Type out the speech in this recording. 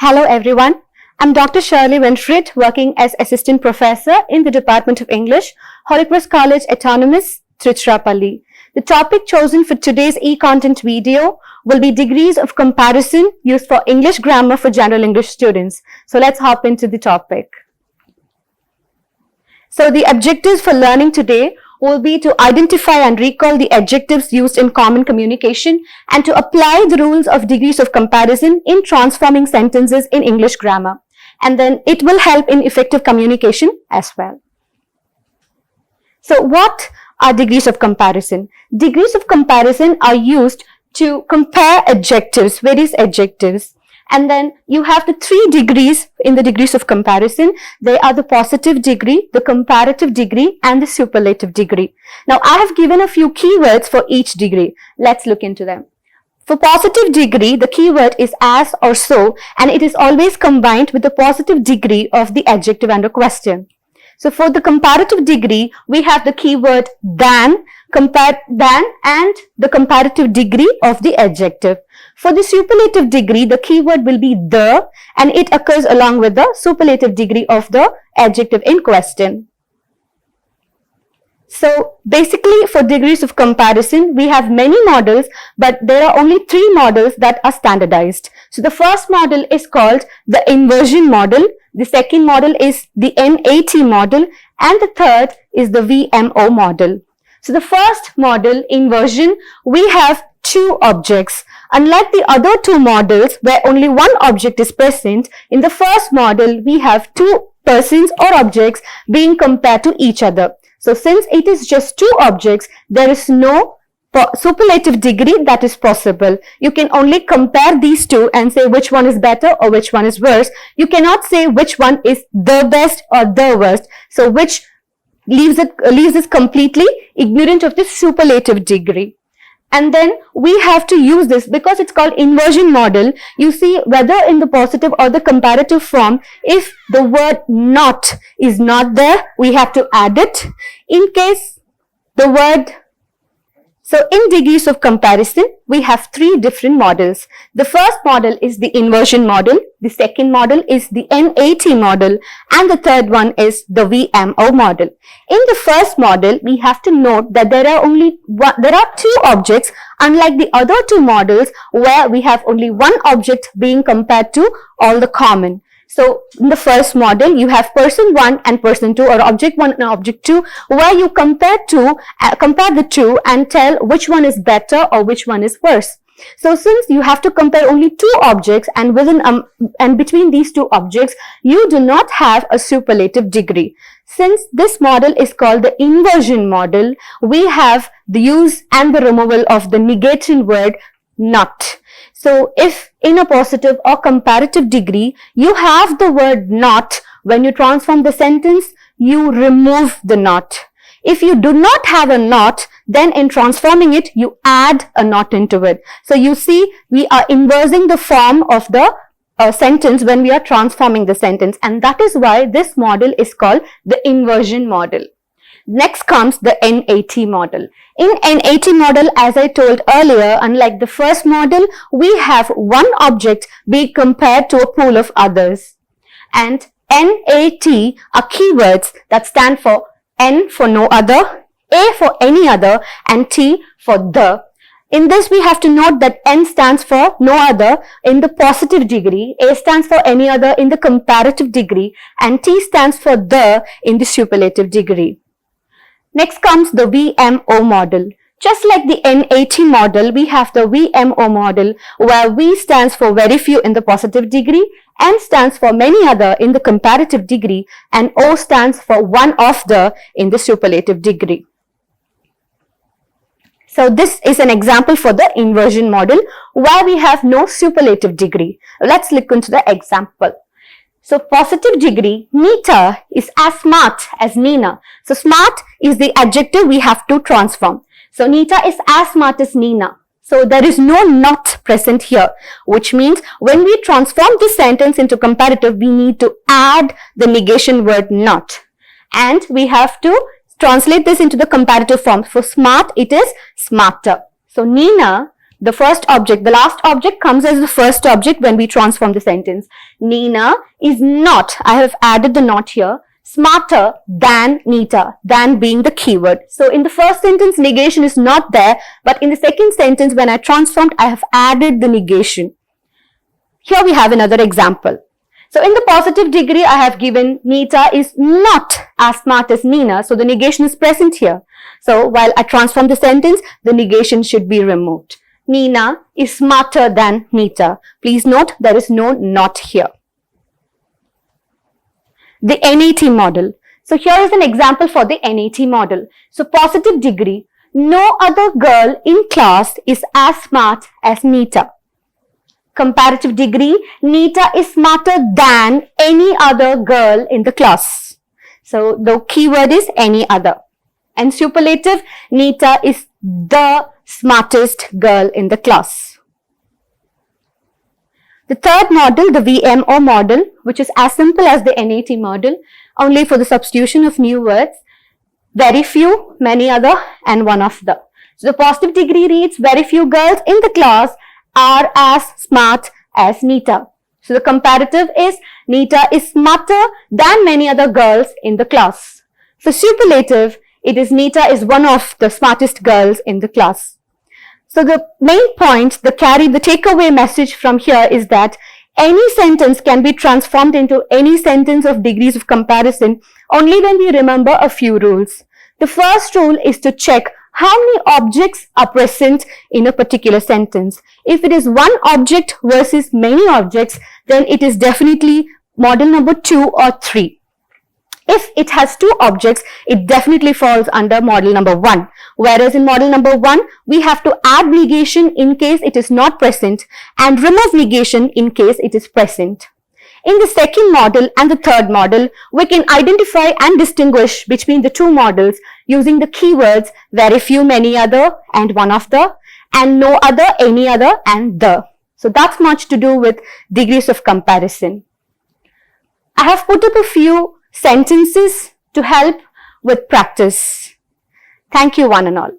Hello everyone, I'm Dr. Sherly working as Assistant Professor in the Department of English, Holy Cross College Autonomous, Tiruchirappalli. The topic chosen for today's e-content video will be degrees of comparison used for English grammar for general English students. So let's hop into the topic. So the objectives for learning today will be to identify and recall the adjectives used in common communication and to apply the rules of degrees of comparison in transforming sentences in English grammar. And then it will help in effective communication as well. So what are degrees of comparison? Degrees of comparison are used to compare adjectives, various adjectives. And then you have the 3 degrees in the degrees of comparison. They are the positive degree, the comparative degree, and the superlative degree. Now, I have given a few keywords for each degree. Let's look into them. For positive degree, the keyword is as or so, and it is always combined with the positive degree of the adjective under question. So, for the comparative degree, we have the keyword than, and the comparative degree of the adjective. For the superlative degree, the keyword will be the, and it occurs along with the superlative degree of the adjective in question. So, basically for degrees of comparison, we have many models, but there are only 3 models that are standardized. So, the first model is called the inversion model, the second model is the NAT model, and the third is the VMO model. So, the first model, inversion, we have 2 objects. Unlike the other 2 models where only 1 object is present, in the first model, we have 2 persons or objects being compared to each other. So, since it is just 2 objects, there is no superlative degree that is possible. You can only compare these 2 and say which one is better or which one is worse. You cannot say which one is the best or the worst. So, which leaves us completely ignorant of the superlative degree. And then we have to use this because it's called inversion model. You see whether in the positive or the comparative form, if the word not is not there, we have to add it. In case the word, so in degrees of comparison, we have 3 different models. The first model is the inversion model, the second model is the NAT model, and the third one is the VMO model. In the first model, we have to note that there are 2 objects, unlike the other 2 models where we have only 1 object being compared to all the common. So, in the first model, you have person 1 and person 2 or object 1 and object 2 where you compare the 2 and tell which one is better or which one is worse. So, since you have to compare only 2 objects and between these 2 objects, you do not have a superlative degree. Since this model is called the inversion model, we have the use and the removal of the negating word not. So, if in a positive or comparative degree, you have the word not, when you transform the sentence, you remove the not. If you do not have a not, then in transforming it, you add a not into it. So, you see, we are inversing the form of the sentence when we are transforming the sentence, and that is why this model is called the inversion model. Next comes the NAT model. In NAT model, as I told earlier, unlike the first model, we have 1 object being compared to a pool of others. And NAT are keywords that stand for N for no other, A for any other, and T for the. In this, we have to note that N stands for no other in the positive degree, A stands for any other in the comparative degree, and T stands for the in the superlative degree. Next comes the VMO model. Just like the NAT model, we have the VMO model where V stands for very few in the positive degree, M stands for many other in the comparative degree, and O stands for one of the in the superlative degree. So, this is an example for the inversion model where we have no superlative degree. Let's look into the example. So, positive degree, Nita is as smart as Nina. So, smart is the adjective we have to transform. So, Nita is as smart as Nina. So, there is no not present here, which means when we transform this sentence into comparative, we need to add the negation word not. And we have to translate this into the comparative form. For smart, it is smarter. So, Nina The first object, the last object comes as the first object when we transform the sentence. Nina is not, I have added the not here, smarter than Nita, than being the keyword. So in the first sentence, negation is not there, but in the second sentence, when I transformed, I have added the negation. Here we have another example. So in the positive degree, I have given Nita is not as smart as Nina. So the negation is present here. So while I transform the sentence, the negation should be removed. Nina is smarter than Nita. Please note there is no not here. The NAT model. So here is an example for the NAT model. So positive degree, no other girl in class is as smart as Nita. Comparative degree, Nita is smarter than any other girl in the class. So the keyword is any other. And superlative, Nita is the smartest girl in the class. The third model, the VMO model, which is as simple as the NAT model, only for the substitution of new words, very few, many other, and one of the. So the positive degree reads, very few girls in the class are as smart as Nita. So the comparative is, Nita is smarter than many other girls in the class. For superlative, it is Nita is one of the smartest girls in the class. So the main point, the takeaway message from here is that any sentence can be transformed into any sentence of degrees of comparison only when we remember a few rules. The first rule is to check how many objects are present in a particular sentence. If it is one object versus many objects, then it is definitely model number 2 or 3. If it has 2 objects, it definitely falls under model number 1. Whereas in model number 1, we have to add negation in case it is not present and remove negation in case it is present. In the second model and the third model, we can identify and distinguish between the 2 models using the keywords very few, many other, and one of the, and no other, any other, and the. So that's much to do with degrees of comparison. I have put up a few sentences to help with practice. Thank you one and all.